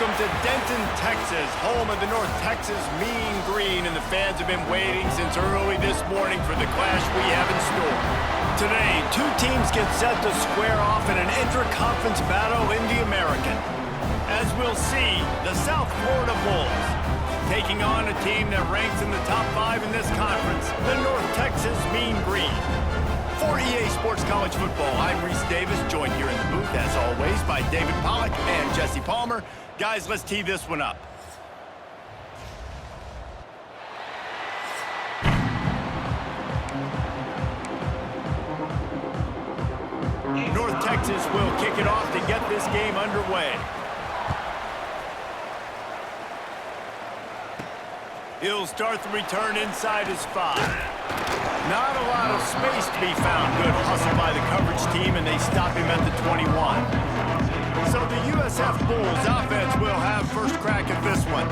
Welcome to Denton, Texas, home of the North Texas Mean Green, and the fans have been waiting since early this morning for the clash we have in store. Today, two teams get set to square off in an intra-conference battle in the American. As we'll see, the South Florida Bulls taking on a team that ranks in the top 5 in this conference, the North Texas Mean Green. For EA Sports College Football, I'm Reese Davis, joined here in the booth, as always, by David Pollack and Jesse Palmer. Guys, let's tee this one up. North Texas will kick it off to get this game underway. He'll start the return inside his 5. Not a lot of space to be found. Good hustle by the coverage team, and they stop him at the 21. So the USF Bulls offense will have first crack at this one.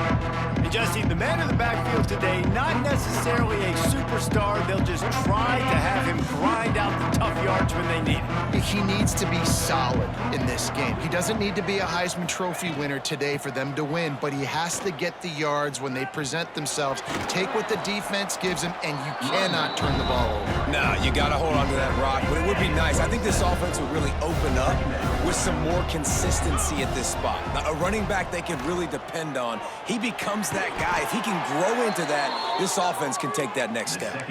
And Jesse, the man in the backfield today, not necessarily a superstar. They'll just try to have him grind out the tough yards when they need it. He needs to be solid in this game. He doesn't need to be a Heisman Trophy winner today for them to win, but he has to get the yards when they present themselves. Take what the defense gives him, and you cannot turn the ball over. Nah, you got to hold on to that rock, but it would be nice. I think this offense would really open up with some more consistency at this spot. Now, a running back they could really depend on. He becomes that guy. If he can grow into that, this offense can take that next step.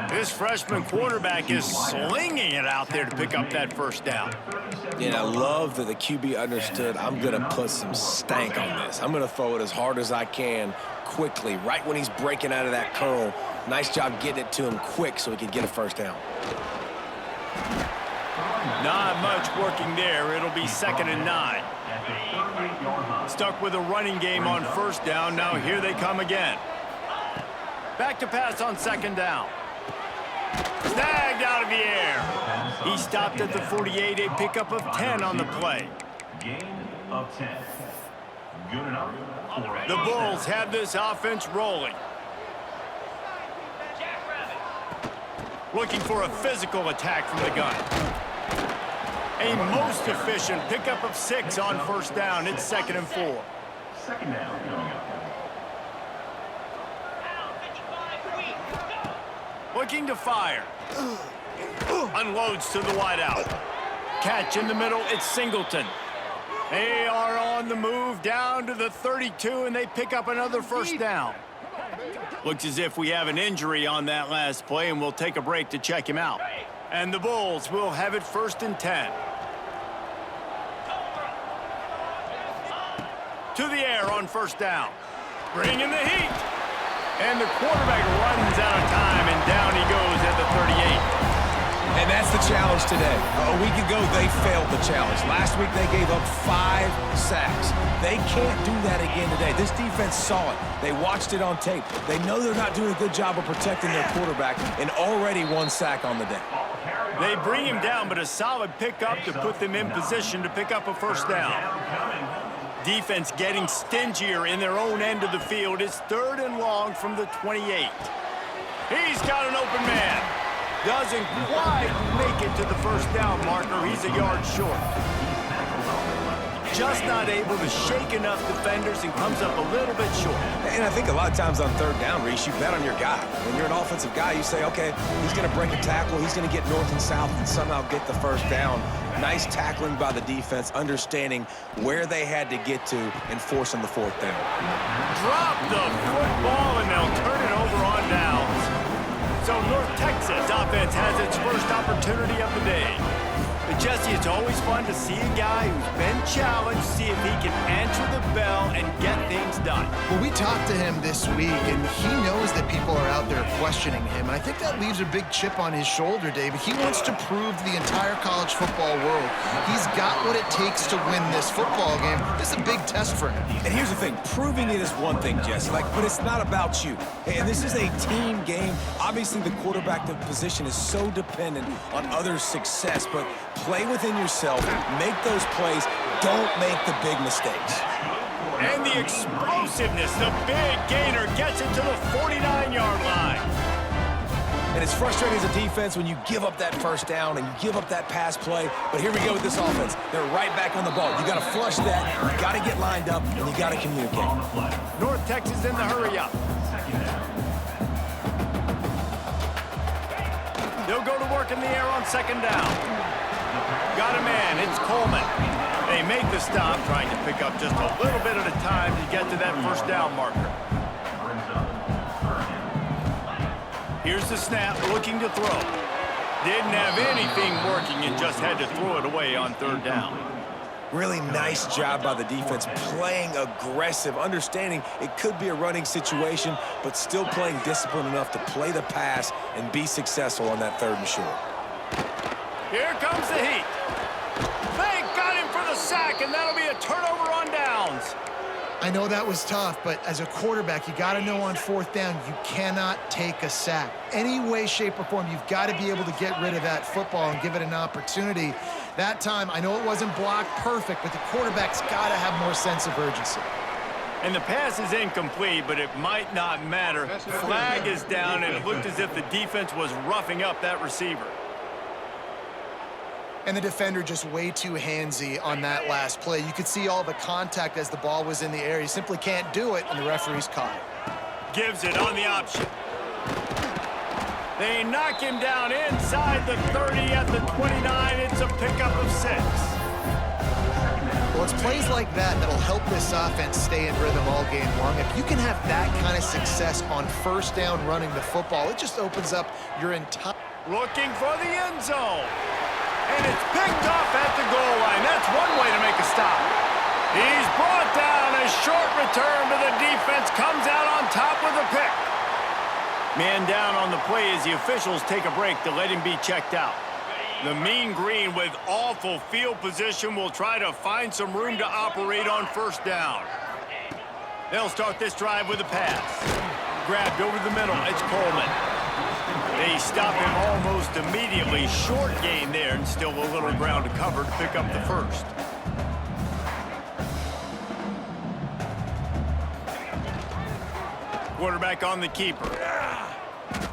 This freshman quarterback is slinging it out there to pick up that first down. And I love that the QB understood, I'm going to put some stank on this. I'm going to throw it as hard as I can quickly, right when he's breaking out of that curl. Nice job getting it to him quick so he can get a first down. Not much working there. It'll be 2nd and 9. Stuck with a running game on first down. Now here they come again. Back to pass on 2nd down. Snagged out of the air. He stopped at the 48, a pickup of 10 on the play. Gain of 10. Good enough. The Bulls have this offense rolling. Looking for a physical attack from the gun. A most efficient pickup of 6 on first down. It's 2nd and 4. Second down coming up. Looking to fire. Unloads to the wideout. Catch in the middle. It's Singleton. They are on the move down to the 32, and they pick up another first down. Looks as if we have an injury on that last play, and we'll take a break to check him out. And the Bulls will have it 1st and 10. To the air on first down. Bringing the heat. And the quarterback runs out of time, and down he goes at the 38. And that's the challenge today. A week ago, they failed the challenge. Last week, they gave up 5 sacks. They can't do that again today. This defense saw it. They watched it on tape. They know they're not doing a good job of protecting their quarterback, and already 1 sack on the day. They bring him down, but a solid pickup to put them in position to pick up a first down. Defense getting stingier in their own end of the field. It's 3rd and long from the 28. He's got an open man. Doesn't quite make it to the first down marker. He's a yard short. Just not able to shake enough defenders and comes up a little bit short. And I think a lot of times on 3rd down, Reese, you bet on your guy. When you're an offensive guy, you say, okay, he's going to break a tackle. He's going to get north and south and somehow get the first down. Nice tackling by the defense, understanding where they had to get to and forcing the 4th down. Drop the football, and they'll turn it over on downs. So North Texas offense has its first opportunity of the day. But Jesse, it's always fun to see a guy who's been challenged, see if he can answer the bell and get things done. Well, we talked to him this week, and he knows that people are out there questioning him. And I think that leaves a big chip on his shoulder, David. He wants to prove to the entire college football world he's got what it takes to win this football game. This is a big test for him. And here's the thing, proving it is one thing, Jesse, but it's not about you. And this is a team game. Obviously, the quarterback position is so dependent on others' success, but play within yourself, make those plays, don't make the big mistakes. And the explosiveness, the big gainer gets it to the 49-yard line. And it's frustrating as a defense when you give up that first down and you give up that pass play. But here we go with this offense. They're right back on the ball. You got to flush that. You got to get lined up, and you got to communicate. North Texas in the hurry up. They'll go to work in the air on second down. Got a man. It's Coleman. They make the stop, trying to pick up just a little bit at a time to get to that first down marker. Here's the snap, looking to throw. Didn't have anything working and just had to throw it away on third down. Really nice job by the defense, playing aggressive, understanding it could be a running situation, but still playing disciplined enough to play the pass and be successful on that third and short. Here comes the heat. They got him for the sack, and that'll be a turnover on downs. I know that was tough, but as a quarterback, you got to know on fourth down, you cannot take a sack. Any way, shape, or form, you've got to be able to get rid of that football and give it an opportunity. That time, I know it wasn't blocked perfect, but the quarterback's got to have more sense of urgency. And the pass is incomplete, but it might not matter. Flag is down, and it looked as if the defense was roughing up that receiver. And the defender just way too handsy on that last play. You could see all the contact as the ball was in the air. He simply can't do it, and the referee's caught it. Gives it on the option. They knock him down inside the 30 at the 29. It's a pickup of 6. Well, it's plays like that that'll help this offense stay in rhythm all game long. If you can have that kind of success on first down running the football, it just opens up your entire... Looking for the end zone. And it's picked off at the goal line. That's one way to make a stop. He's brought down. A short return to the defense. Comes out on top with a pick. Man down on the play as the officials take a break to let him be checked out. The Mean Green, with awful field position, will try to find some room to operate on first down. They'll start this drive with a pass. Grabbed over the middle. It's Coleman. They stop him almost immediately. Short gain there, and still a little ground to cover to pick up the first. Quarterback on the keeper.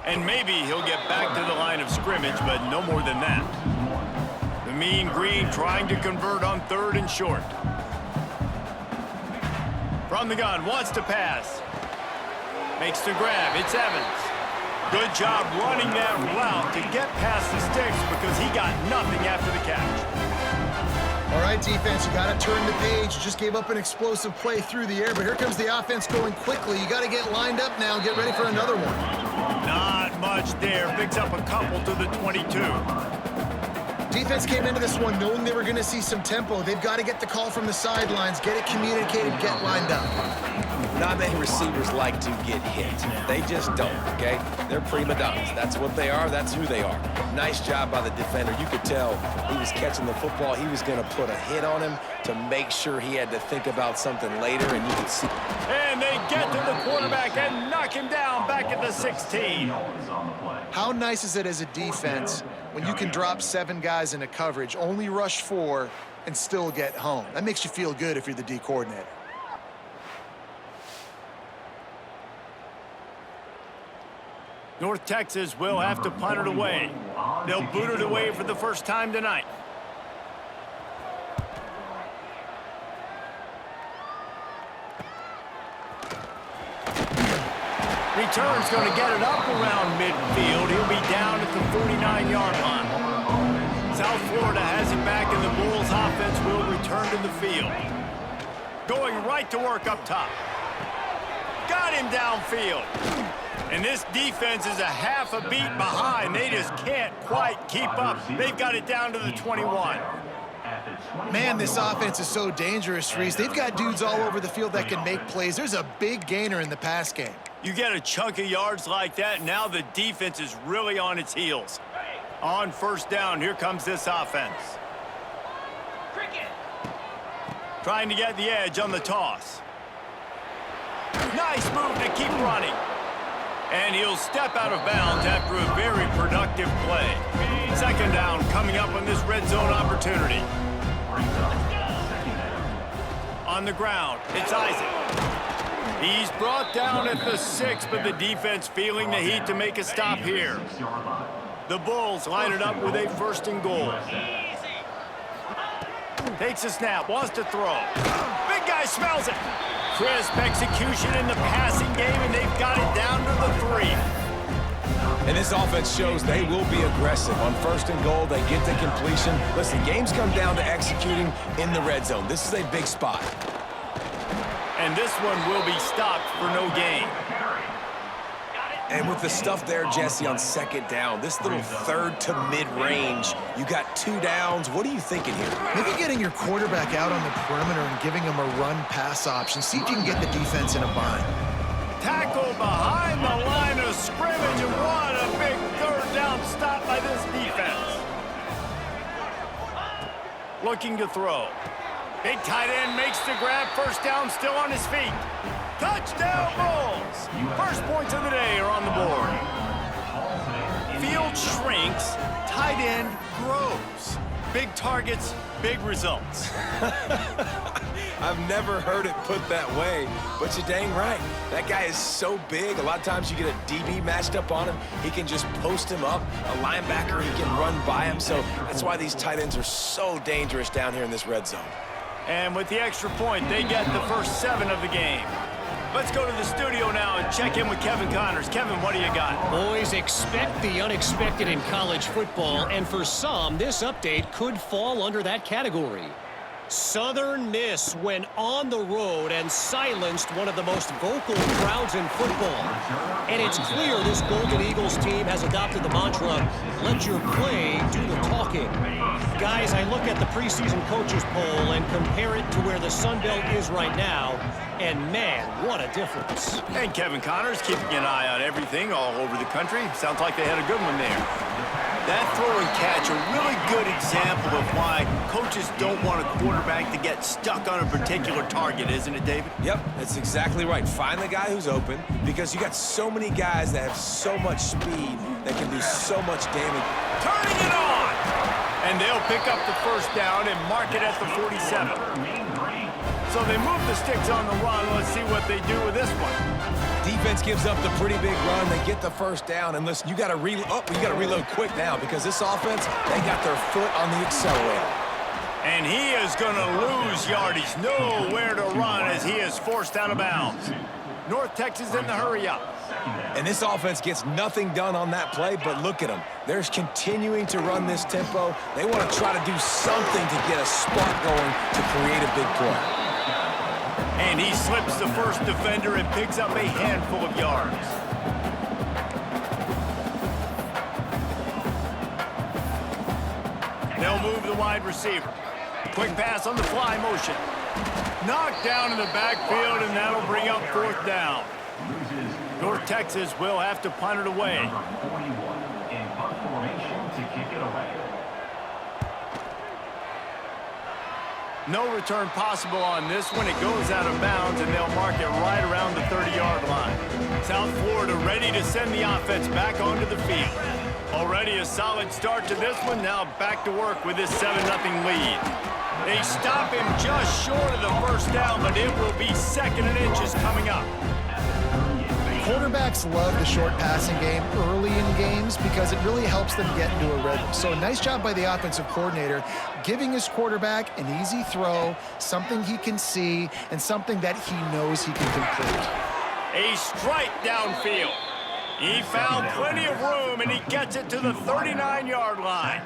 And maybe he'll get back to the line of scrimmage, but no more than that. The Mean Green trying to convert on third and short. From the gun, wants to pass. Makes the grab. It's Evans. Good job running that route to get past the sticks because he got nothing after the catch. All right, defense, you got to turn the page. You just gave up an explosive play through the air, but here comes the offense going quickly. You got to get lined up now and get ready for another one. Not much there. Picks up a couple to the 22. Defense came into this one knowing they were going to see some tempo. They've got to get the call from the sidelines, get it communicated, get lined up. Not many receivers like to get hit. They just don't, okay? They're prima donnas. That's what they are. That's who they are. Nice job by the defender. You could tell he was catching the football. He was going to put a hit on him to make sure he had to think about something later, and you could see. And they get to the quarterback and knock him down back at the 16. How nice is it as a defense when you can drop 7 guys into coverage, only rush 4, and still get home? That makes you feel good if you're the D coordinator. North Texas will have to punt it away. They'll boot it away for the first time tonight. Return's going to get it up around midfield. He'll be down at the 49-yard line. South Florida has it back, and the Bulls offense will return to the field. Going right to work up top. Got him downfield. And this defense is a half a beat behind. They just can't quite keep up. They've got it down to the 21. Man, this offense is so dangerous, Reese. They've got dudes all over the field that can make plays. There's a big gainer in the pass game. You get a chunk of yards like that, now the defense is really on its heels. On first down, here comes this offense. Trying to get the edge on the toss. Nice move to keep running. And he'll step out of bounds after a very productive play. Second down coming up on this red zone opportunity. On the ground, it's Isaac. He's brought down at the 6, but the defense feeling the heat to make a stop here. The Bulls line it up with a 1st and goal. Takes a snap, wants to throw. Big guy smells it. Crisp execution in the passing game, and they've got it down to the 3. And this offense shows they will be aggressive. On 1st and goal, they get to completion. Listen, games come down to executing in the red zone. This is a big spot. And this one will be stopped for no gain. And with the stuff there, Jesse, on 2nd down, this little 3rd to mid-range, you got 2 downs. What are you thinking here? Maybe getting your quarterback out on the perimeter and giving him a run-pass option. See if you can get the defense in a bind. Tackle behind the line of scrimmage, and what a big 3rd down stop by this defense. Looking to throw. Big tight end makes the grab. 1st down, still on his feet. Touchdown Bulls! First points of the day are on the board. Field shrinks, tight end grows. Big targets, big results. I've never heard it put that way, but you're dang right. That guy is so big. A lot of times you get a DB matched up on him. He can just post him up. A linebacker, he can run by him. So that's why these tight ends are so dangerous down here in this red zone. And with the extra point, they get the first 7 of the game. Let's go to the studio now and check in with Kevin Connors. Kevin, what do you got? Boys, expect the unexpected in college football, and for some, this update could fall under that category. Southern Miss went on the road and silenced one of the most vocal crowds in football. And it's clear this Golden Eagles team has adopted the mantra, let your play do the talking. Guys, I look at the preseason coaches poll and compare it to where the Sun Belt is right now, and man, what a difference. And Kevin Connors keeping an eye on everything all over the country. Sounds like they had a good one there. That throw and catch, a really good example of why coaches don't want a quarterback to get stuck on a particular target, isn't it, David? Yep, that's exactly right. Find the guy who's open, because you got so many guys that have so much speed that can do so much damage. Turning it on! And they'll pick up the 1st down and mark it at the 47. So they move the sticks on the run. Let's see what they do with this one. Defense gives up the pretty big run. They get the 1st down. And listen, you got to reload quick now, because this offense, they got their foot on the accelerator. And he is going to lose yardage. Nowhere to run as he is forced out of bounds. North Texas in the hurry up. And this offense gets nothing done on that play, but look at them. They're continuing to run this tempo. They want to try to do something to get a spark going to create a big play. And he slips the 1st defender and picks up a handful of yards. They'll move the wide receiver. Quick pass on the fly motion. Knocked down in the backfield, and that'll bring up 4th down. North Texas will have to punt it away. Number 41 in punt formation to kick it away. No return possible on this one. It goes out of bounds, and they'll mark it right around the 30-yard line. South Florida ready to send the offense back onto the field. Already a solid start to this one. Now back to work with this 7-0 lead. They stop him just short of the 1st down, but it will be 2nd and inches coming up. Quarterbacks love the short passing game early in games because it really helps them get into a rhythm. So a nice job by the offensive coordinator, giving his quarterback an easy throw, something he can see, and something that he knows he can complete. A strike downfield. He found plenty of room, and he gets it to the 39-yard line.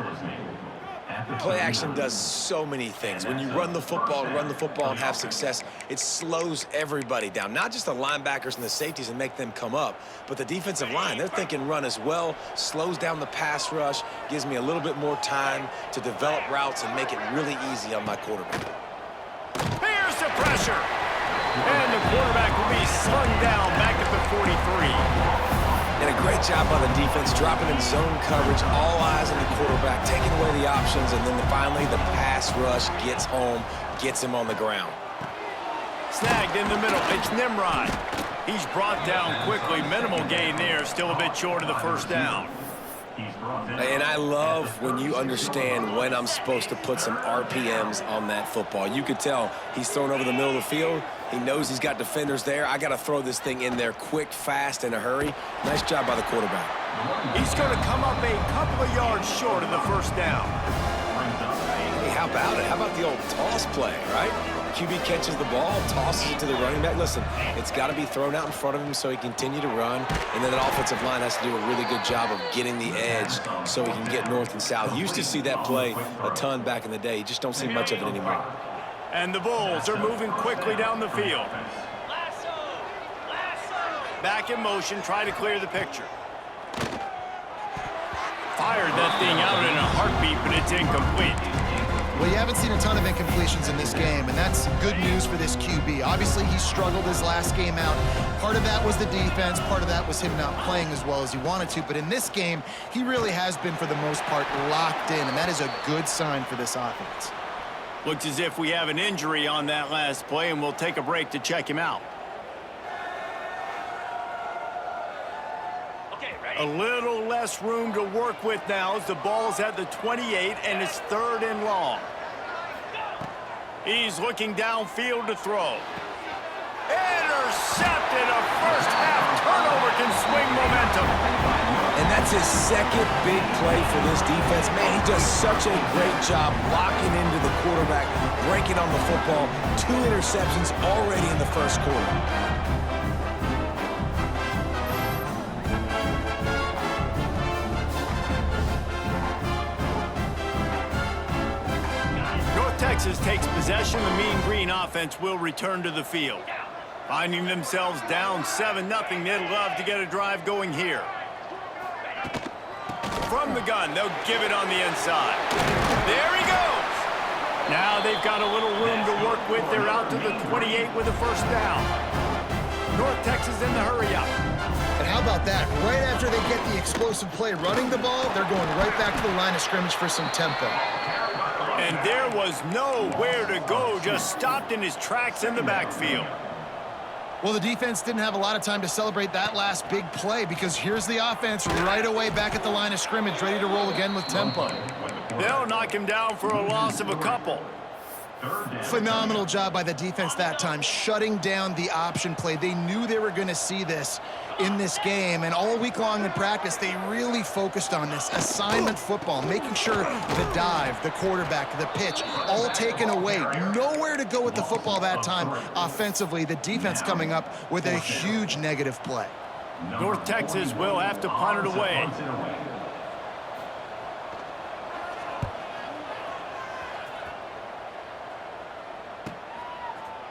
Play action does so many things. When you run the football and have success, it slows everybody down. Not just the linebackers and the safeties and make them come up, but the defensive line. They're thinking run as well, slows down the pass rush, gives me a little bit more time to develop routes and make it really easy on my quarterback. Here's the pressure. And the quarterback will be slung down back at the 43. And a great job by the defense, dropping in zone coverage, all eyes on the quarterback, taking away the options, and then finally the pass rush gets home, gets him on the ground. Snagged in the middle. It's Nimrod. He's brought down quickly. Minimal gain there. Still a bit short of the 1st down. And I love when you understand when I'm supposed to put some RPMs on that football. You could tell he's thrown over the middle of the field. He knows he's got defenders there. I got to throw this thing in there quick, fast, in a hurry. Nice job by the quarterback. He's going to come up a couple of yards short of the first down. Hey, how about it? How about the old toss play, right? QB catches the ball, tosses it to the running back. Listen, it's got to be thrown out in front of him so he can continue to run, and then that offensive line has to do a really good job of getting the edge so he can get north and south. You used to see that play a ton back in the day. You just don't see much of it anymore. And the Bulls are moving quickly down the field. Back in motion, try to clear the picture. Fired that thing out in a heartbeat, but it's incomplete. Well, you haven't seen a ton of incompletions in this game, and that's good news for this QB. Obviously, he struggled his last game out. Part of that was the defense. Part of that was him not playing as well as he wanted to. But in this game, he really has been, for the most part, locked in, and that is a good sign for this offense. Looks as if we have an injury on that last play, and we'll take a break to check him out. A little less room to work with now as the ball's at the 28 and it's 3rd and long. He's looking downfield to throw. Intercepted. A first half turnover can swing momentum. And that's his second big play for this defense. Man, he does such a great job locking into the quarterback, breaking on the football. 2 interceptions already in the first quarter. Texas takes possession. The Mean Green offense will return to the field. Finding themselves down 7-0, they'd love to get a drive going here. From the gun, they'll give it on the inside. There he goes. Now they've got a little room to work with. They're out to the 28 with a first down. North Texas in the hurry-up. And how about that? Right after they get the explosive play running the ball, they're going right back to the line of scrimmage for some tempo. And there was nowhere to go, just stopped in his tracks in the backfield. Well, the defense didn't have a lot of time to celebrate that last big play because here's the offense right away back at the line of scrimmage, ready to roll again with tempo. They'll knock him down for a loss of a couple. Phenomenal job by the defense that time, shutting down the option play. They knew they were going to see this in this game, and all week long in practice, they really focused on this assignment football, making sure the dive, the quarterback, the pitch, all taken away. Nowhere to go with the football that time offensively. The defense coming up with a huge negative play. North Texas will have to punt it away.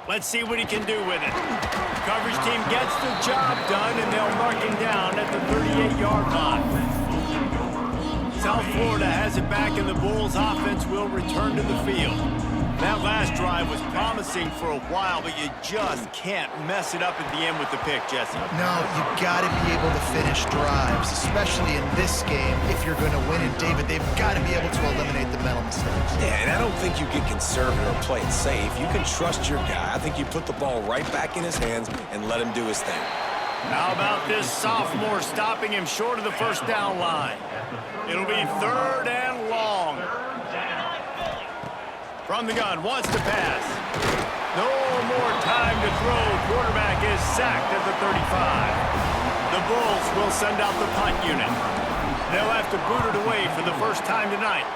Let's see what he can do with it. Coverage team gets the job done, and they'll mark him down at the 38-yard line. South Florida has it back, and the Bulls offense will return to the field. That last drive was promising for a while, but you just can't mess it up at the end with the pick, Jesse. No, you got to be able to finish drives, especially in this game. If you're going to win it, David, they've got to be able to eliminate the mental mistakes. Yeah, and I don't think you get conservative or play it safe. You can trust your guy. I think you put the ball right back in his hands and let him do his thing. How about this sophomore stopping him short of the first down line? It'll be 3rd and long. From the gun, wants to pass. No more time to throw. Quarterback is sacked at the 35. The Bulls will send out the punt unit. They'll have to boot it away for the first time tonight.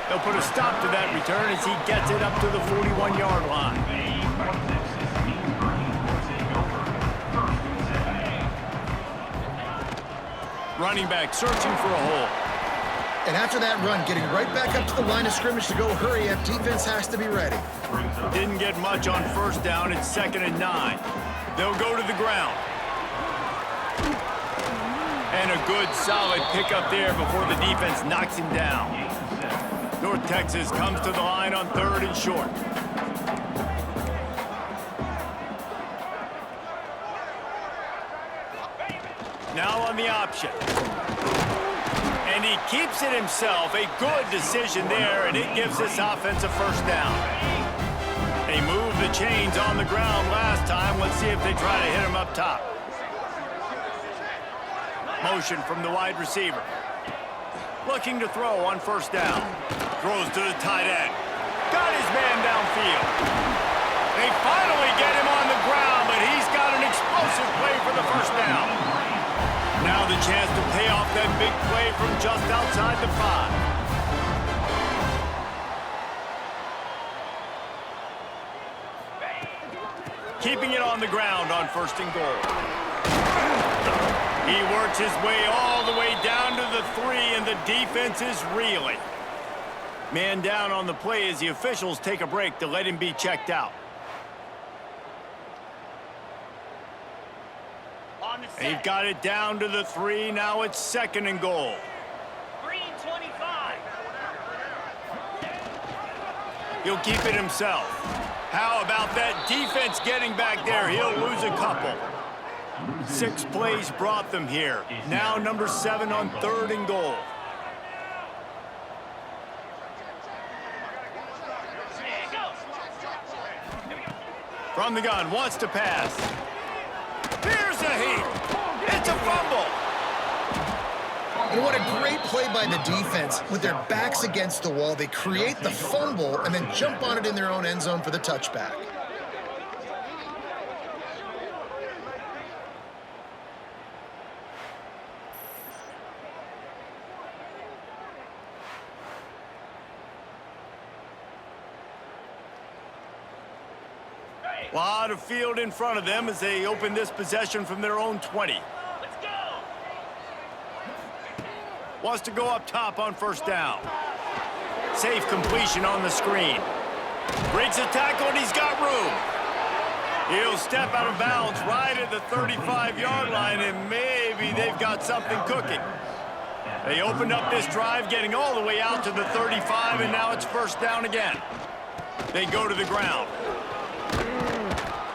They'll put a stop to that return as he gets it up to the 41-yard line. Running back searching for a hole. And after that run, getting right back up to the line of scrimmage to go hurry up, defense has to be ready. Didn't get much on first down. It's 2nd and 9. They'll go to the ground. And a good, solid pickup there before the defense knocks him down. North Texas comes to the line on 3rd and short. Now on the option. And he keeps it himself. A good decision there, and it gives this offense a first down. They moved the chains on the ground last time. Let's see if they try to hit him up top. Motion from the wide receiver. Looking to throw on first down. Throws to the tight end. Got his man downfield. They finally get him on the ground, but he's got an explosive play for the first down. Now the chance to pay off that big play from just outside the 5. Keeping it on the ground on first and goal. He works his way all the way down to the 3, and the defense is reeling. Man down on the play as the officials take a break to let him be checked out. They've got it down to the 3. Now it's second and goal. Green 25. He'll keep it himself. How about that defense getting back there? He'll lose a couple. 6 plays brought them here. Now number 7 on third and goal. From the gun, wants to pass. Here's a heat. It's a fumble. And what a great play by the defense. With their backs against the wall, they create the fumble and then jump on it in their own end zone for the touchback. A lot of field in front of them as they open this possession from their own 20. Let's go. Wants to go up top on first down. Safe completion on the screen. Breaks a tackle and he's got room. He'll step out of bounds right at the 35-yard line, and maybe they've got something cooking. They opened up this drive getting all the way out to the 35, and now it's first down again. They go to the ground.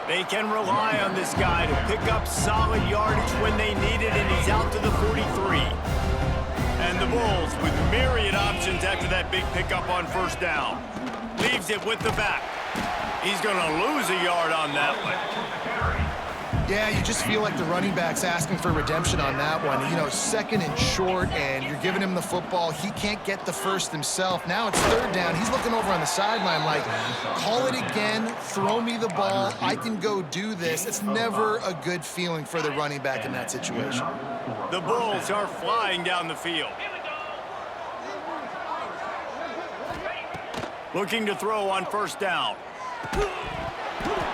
They can rely on this guy to pick up solid yardage when they need it, and he's out to the 43. And the Bulls with myriad options after that big pickup on first down. Leaves it with the back. He's going to lose a yard on that one. Yeah, you just feel like the running back's asking for redemption on that one. You know, second and short, and you're giving him the football. He can't get the first himself. Now it's third down. He's looking over on the sideline like, call it again, throw me the ball, I can go do this. It's never a good feeling for the running back in that situation. The Bulls are flying down the field. Looking to throw on first down.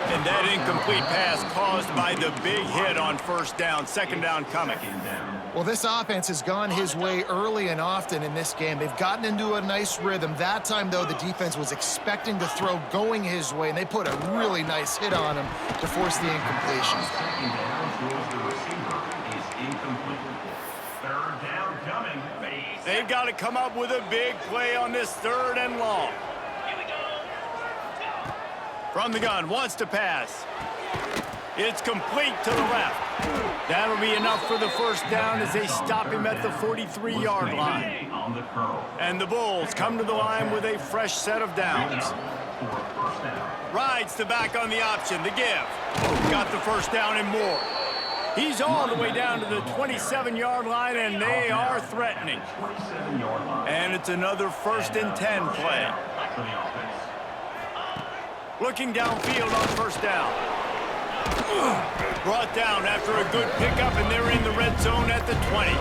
And that incomplete pass caused by the big hit on first down. Second down coming. Well, this offense has gone his way early and often in this game. They've gotten into a nice rhythm. That time, though, the defense was expecting to throw going his way, and they put a really nice hit on him to force the incompletion. Second down towards the receiver is incomplete. Third down coming. They've got to come up with a big play on this third and long. From the gun, wants to pass. It's complete to the left. That'll be enough for the first down as they stop him at the 43-yard line. And the Bulls come to the line with a fresh set of downs. Rides the back on the option, the give. Got the first down and more. He's all the way down to the 27-yard line, and they are threatening. And it's another first and 10 play. Looking downfield on first down. Brought down after a good pickup, and they're in the red zone at the 20.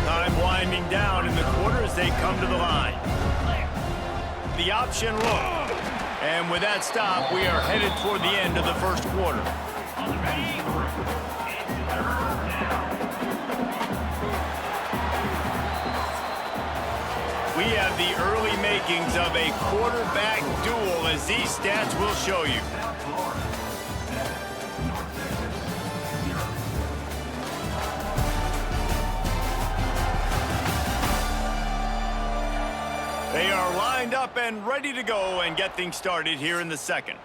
Time winding down in the quarter as they come to the line. The option look. And with that stop, we are headed toward the end of the first quarter. We have the early makings of a quarterback duel, as these stats will show you. They are lined up and ready to go and get things started here in the second.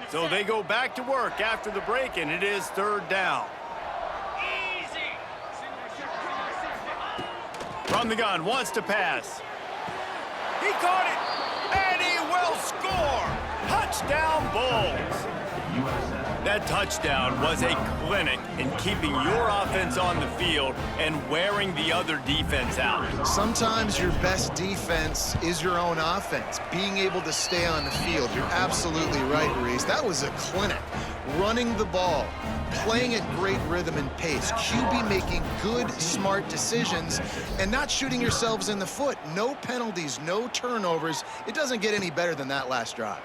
So they go back to work after the break, and it is 3rd down. Easy. From the gun, wants to pass. He caught it, and he will score. Touchdown, Bulls. That touchdown was a clinic in keeping your offense on the field and wearing the other defense out. Sometimes your best defense is your own offense, being able to stay on the field. You're absolutely right, Reese. That was a clinic. Running the ball, playing at great rhythm and pace. QB making good, smart decisions and not shooting yourselves in the foot. No penalties, no turnovers. It doesn't get any better than that last drive.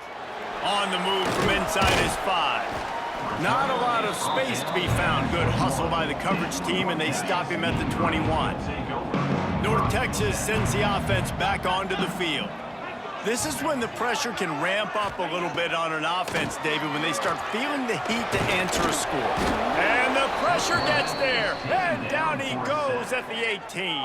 On the move from inside his 5. Not a lot of space to be found. Good hustle by the coverage team, and they stop him at the 21. North Texas sends the offense back onto the field. This is when the pressure can ramp up a little bit on an offense, David, when they start feeling the heat to answer a score. And the pressure gets there, and down he goes at the 18.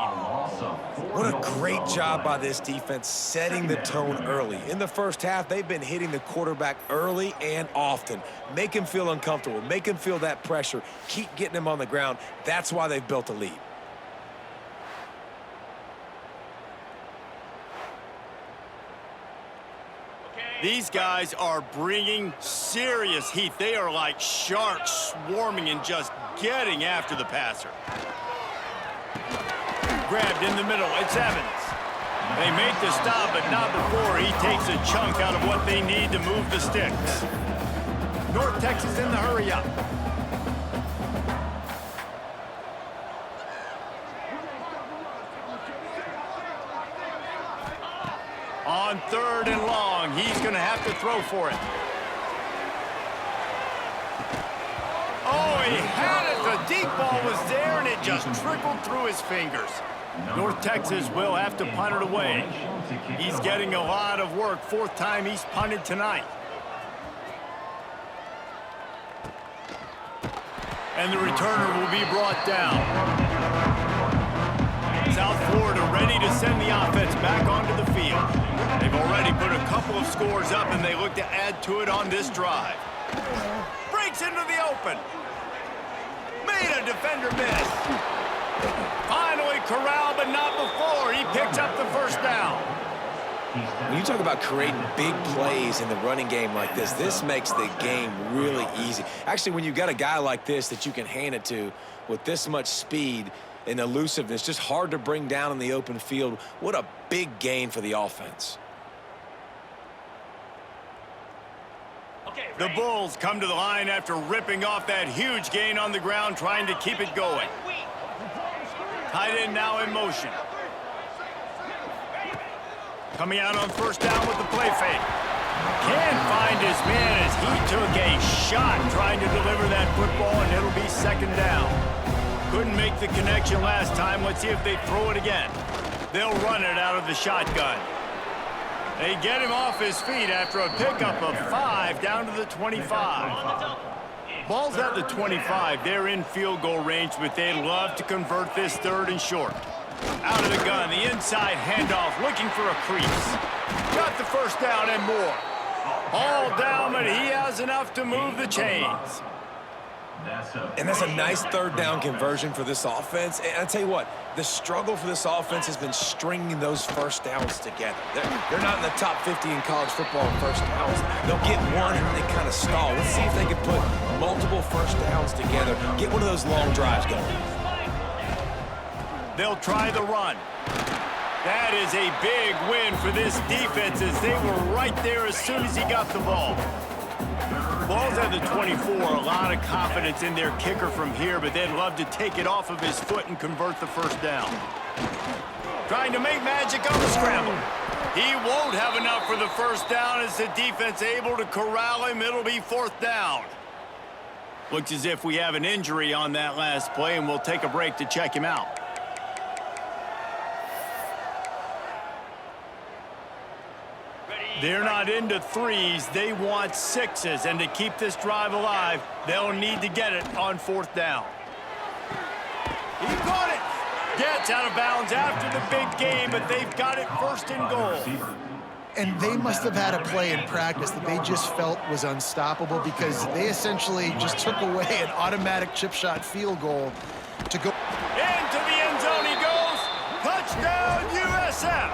What a great job by this defense setting the tone early. In the first half, they've been hitting the quarterback early and often. Make him feel uncomfortable. Make him feel that pressure. Keep getting him on the ground. That's why they've built a lead. These guys are bringing serious heat. They are like sharks swarming and just getting after the passer. Grabbed in the middle, it's Evans. They make the stop, but not before he takes a chunk out of what they need to move the sticks. North Texas in the hurry up. On 3rd and long, he's going to have to throw for it. Oh, he had it. The deep ball was there, and it just trickled through his fingers. North Texas will have to punt it away. He's getting a lot of work. 4th time he's punted tonight. And the returner will be brought down. South Florida ready to send the offense back onto the field. They've already put a couple of scores up, and they look to add to it on this drive. Breaks into the open. Made a defender miss. Finally corralled, but not before. He picks up the 1st down. When you talk about creating big plays in the running game like this makes the game really easy. Actually, when you've got a guy like this that you can hand it to with this much speed and elusiveness, just hard to bring down in the open field, what a big gain for the offense. The Bulls come to the line after ripping off that huge gain on the ground, trying to keep it going. Tight end now in motion. Coming out on 1st down with the play fake. Can't find his man as he took a shot trying to deliver that football, and it'll be 2nd down. Couldn't make the connection last time. Let's see if they throw it again. They'll run it out of the shotgun. They get him off his feet after a pickup of 5 down to the 25. Ball's at the 25. They're in field goal range, but they'd love to convert this 3rd and short. Out of the gun, the inside handoff, looking for a crease. Got the 1st down and more. All down, but he has enough to move the chains. And that's a nice 3rd down conversion for this offense. And I tell you what, the struggle for this offense has been stringing those 1st downs together. They're not in the top 50 in college football in 1st downs. They'll get one and they kind of stall. Let's see if they can put multiple 1st downs together, get one of those long drives going. They'll try the run. That is a big win for this defense, as they were right there as soon as he got the ball. Ball's at the 24. A lot of confidence in their kicker from here, but they'd love to take it off of his foot and convert the 1st down. Trying to make magic on the scramble. He won't have enough for the 1st down as the defense able to corral him. It'll be 4th down. Looks as if we have an injury on that last play, and we'll take a break to check him out. They're not into 3s. They want 6s. And to keep this drive alive, they'll need to get it on 4th down. He caught it. Gets out of bounds after the big game, but they've got it 1st and goal. And they must have had a play in practice that they just felt was unstoppable because they essentially just took away an automatic chip shot field goal to go. Into the end zone he goes. Touchdown, USF.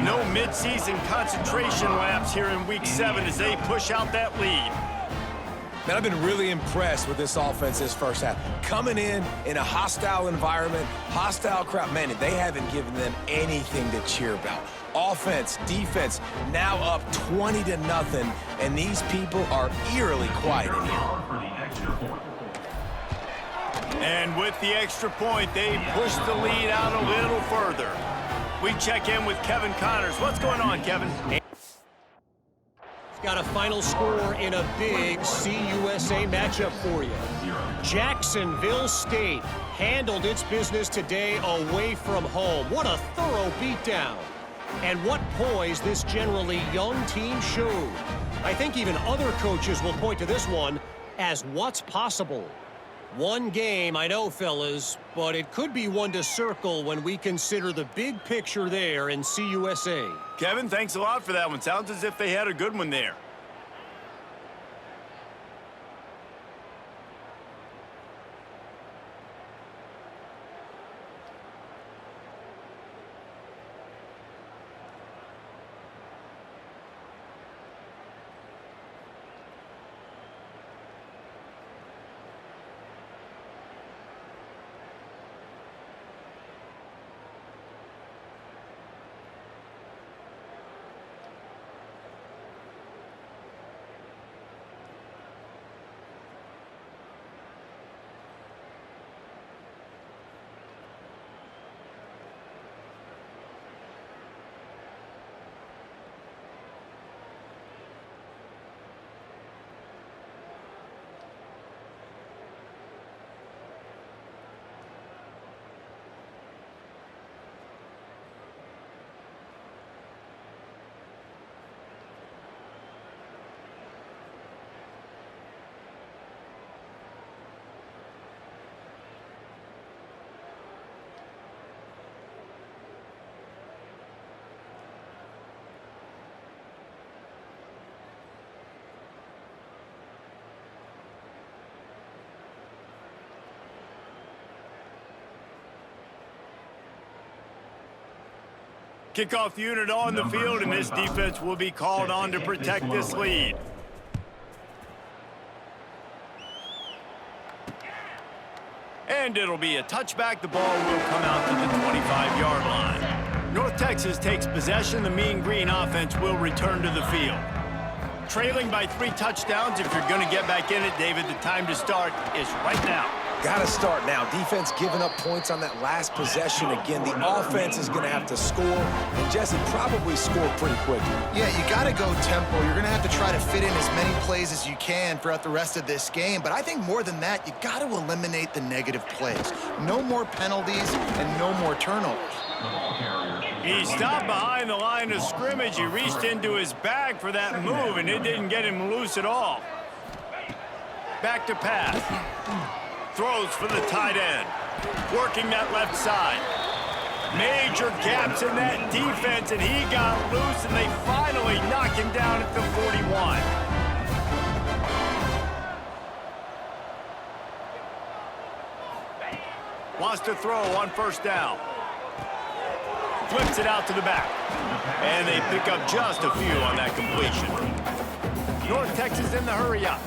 No midseason concentration laps here in Week 7 as they push out that lead. Man, I've been really impressed with this offense this first half. Coming in a hostile environment, hostile crowd, man, they haven't given them anything to cheer about. Offense, defense, now up 20-0, and these people are eerily quiet in here. And with the extra point, they push the lead out a little further. We check in with Kevin Connors. What's going on, Kevin? Got a final score in a big CUSA matchup for you. Jacksonville State handled its business today away from home. What a thorough beatdown. And what poise this generally young team showed. I think even other coaches will point to this one as what's possible. One game, I know, fellas, but it could be one to circle when we consider the big picture there in CUSA. Kevin, thanks a lot for that one. Sounds as if they had a good one there. Kickoff unit on the field, and this defense will be called on to protect this lead. And it'll be a touchback. The ball will come out to the 25-yard line. North Texas takes possession. The Mean Green offense will return to the field. Trailing by 3 touchdowns. If you're going to get back in it, David, the time to start is right now. Got to start now. Defense giving up points on that last possession again. The offense is going to have to score, and Jesse probably score pretty quickly. Yeah, you got to go tempo. You're going to have to try to fit in as many plays as you can throughout the rest of this game. But I think more than that, you got to eliminate the negative plays. No more penalties and no more turnovers. He stopped behind the line of scrimmage. He reached into his bag for that move, and it didn't get him loose at all. Back to pass. Throws for the tight end. Working that left side. Major gaps in that defense, and he got loose, and they finally knock him down at the 41. Wants to throw on first down. Flips it out to the back. And they pick up just a few on that completion. North Texas in the hurry up.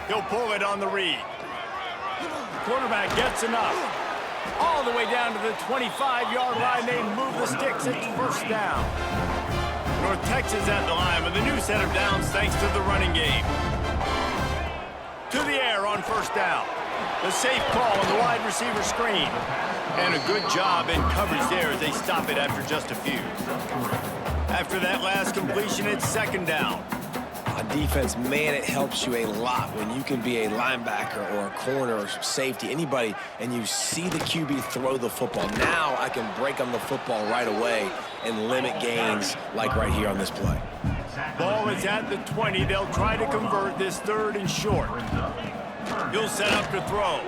He'll pull it on the read. Quarterback gets enough. All the way down to the 25-yard line. They move the sticks. It's first down. North Texas at the line with a new set of downs thanks to the running game. To the air on first down. The safe call on the wide receiver screen. And a good job in coverage there as they stop it after just a few. After that last completion, it's second down. On defense, man, it helps you a lot when you can be a linebacker or a corner or safety, anybody, and you see the QB throw the football. Now I can break on the football right away and limit gains like right here on this play. Ball is at the 20. They'll try to convert this third and short. He'll set up to throw.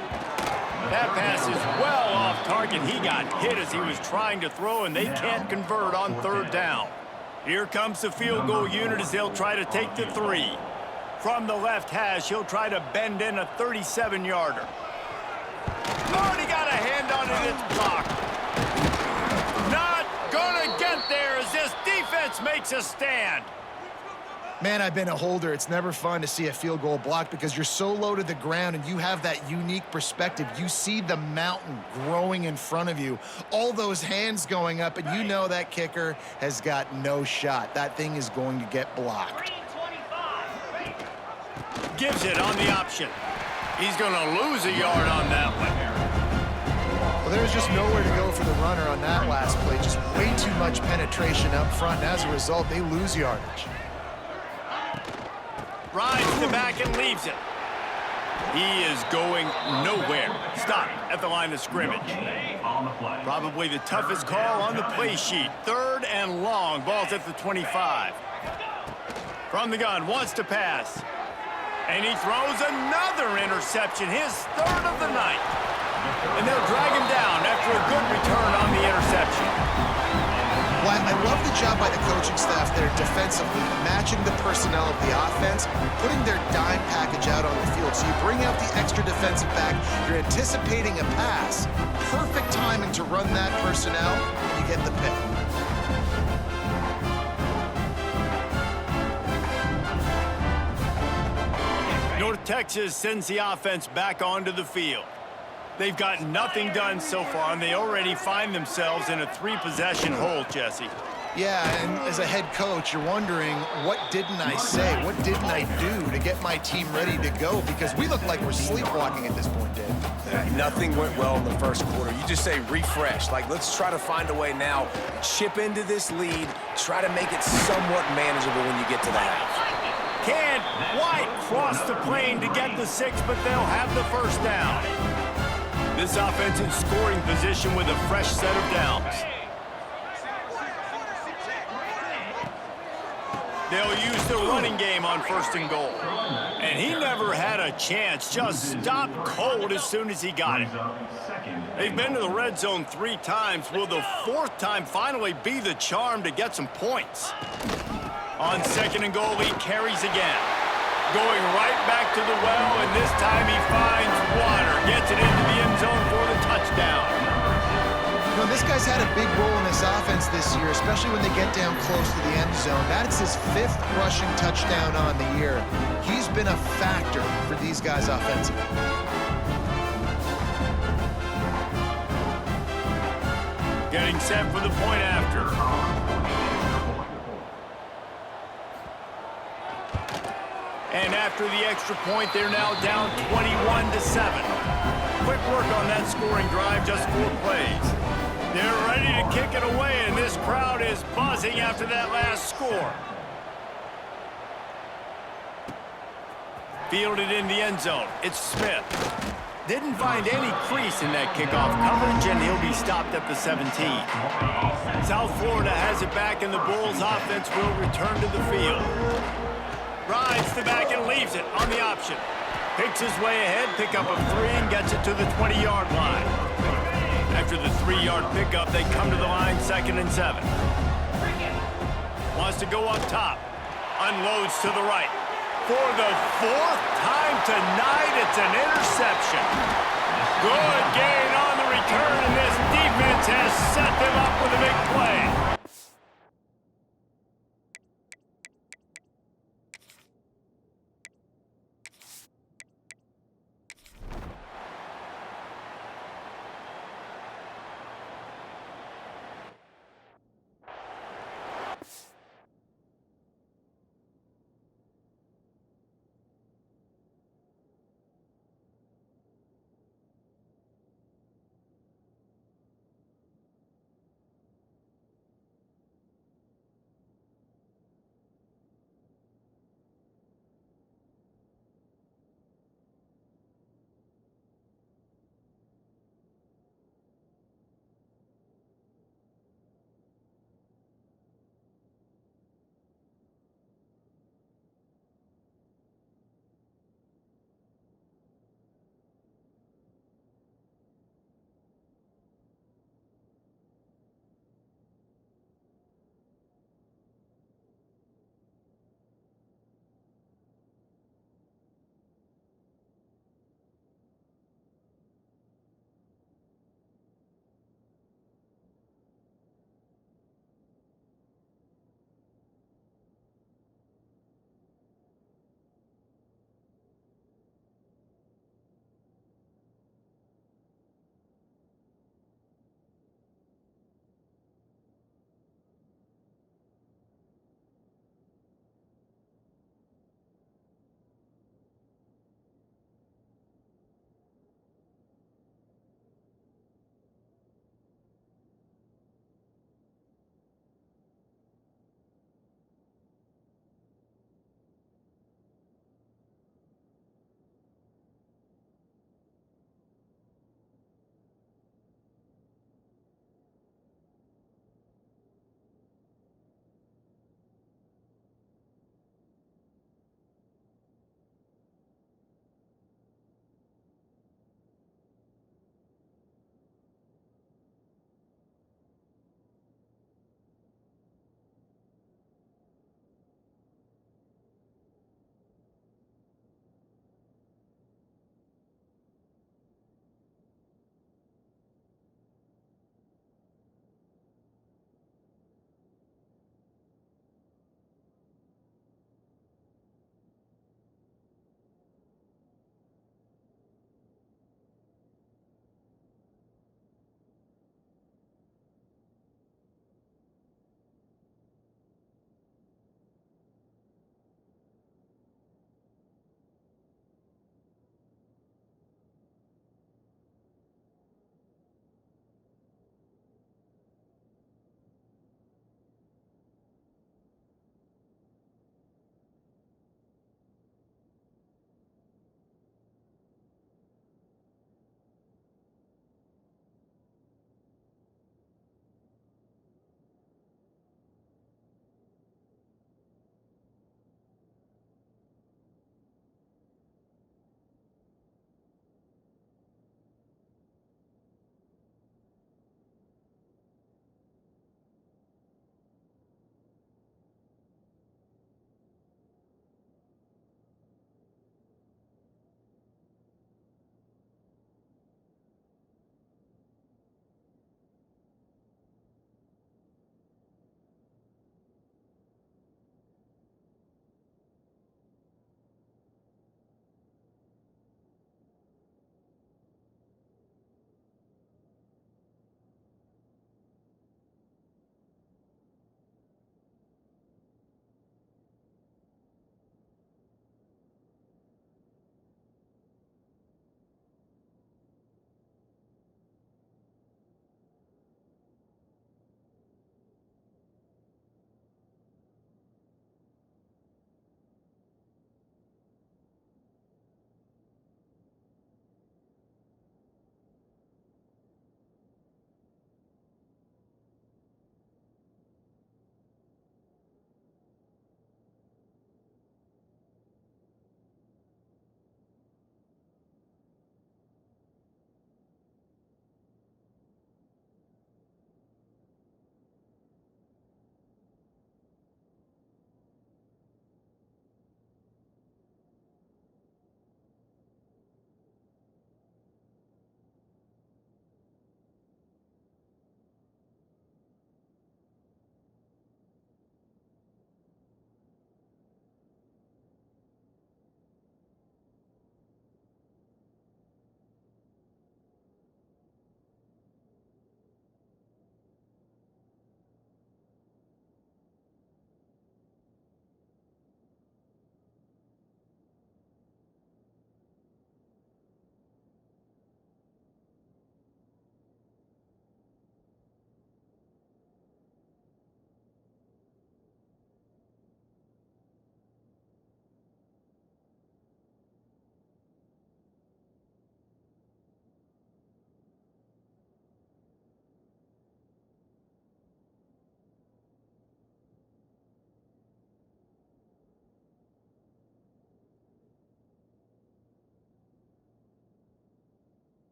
That pass is well off target. He got hit as he was trying to throw, and they can't convert on third down. Here comes the field goal unit as they'll try to take the 3. From the left hash, he'll try to bend in a 37-yarder. Already got a hand on it, it's blocked. Not gonna get there as this defense makes a stand. Man, I've been a holder. It's never fun to see a field goal blocked because you're so low to the ground and you have that unique perspective. You see the mountain growing in front of you, all those hands going up, and you know that kicker has got no shot. That thing is going to get blocked. Gives it on the option. He's going to lose a yard on that one. Well, there's just nowhere to go for the runner on that last play. Just way too much penetration up front, and as a result, they lose yardage. Rides the back and leaves it. He is going nowhere. Stop at the line of scrimmage. On the play. Probably the toughest call on the play sheet. 3rd and long. Ball's at the 25. From the gun, wants to pass. And he throws another interception, his 3rd of the night. And they'll drag him down after a good return on the interception. Well, I love the job by the coaching staff there defensively, matching the personnel of the offense, putting their dime package out on the field. So you bring out the extra defensive back, you're anticipating a pass. Perfect timing to run that personnel, and you get the pick. North Texas sends the offense back onto the field. They've got nothing done so far, and they already find themselves in a 3-possession hole, Jesse. Yeah, and as a head coach, you're wondering, what didn't I say? What didn't I do to get my team ready to go? Because we look like we're sleepwalking at this point, Dave. Nothing went well in the first quarter. You just say refresh. Like, let's try to find a way now, chip into this lead, try to make it somewhat manageable when you get to the half. Can White cross the plane to get the 6, but they'll have the first down. This offense in scoring position with a fresh set of downs. They'll use the running game on 1st and goal. And he never had a chance, just stopped cold as soon as he got it. They've been to the red zone 3 times. Will the 4th time finally be the charm to get some points? On 2nd and goal, he carries again. Going right back to the well, and this time he finds water. Gets it into the end zone for the touchdown. You know, this guy's had a big role in this offense this year, especially when they get down close to the end zone. That's his 5th rushing touchdown on the year. He's been a factor for these guys offensively. Getting set for the point after. And after the extra point, they're now down 21-7. Quick work on that scoring drive, just 4 plays. They're ready to kick it away, and this crowd is buzzing after that last score. Fielded in the end zone. It's Smith. Didn't find any crease in that kickoff coverage, and he'll be stopped at the 17. South Florida has it back, and the Bulls offense will return to the field. Rides the back and leaves it on the option. Picks his way ahead, pick up a 3, and gets it to the 20-yard line. After the 3-yard pickup, they come to the line 2nd and 7. Wants to go up top. Unloads to the right. For the 4th time tonight, it's an interception. Good gain on the return, and this defense has set them up with a big play.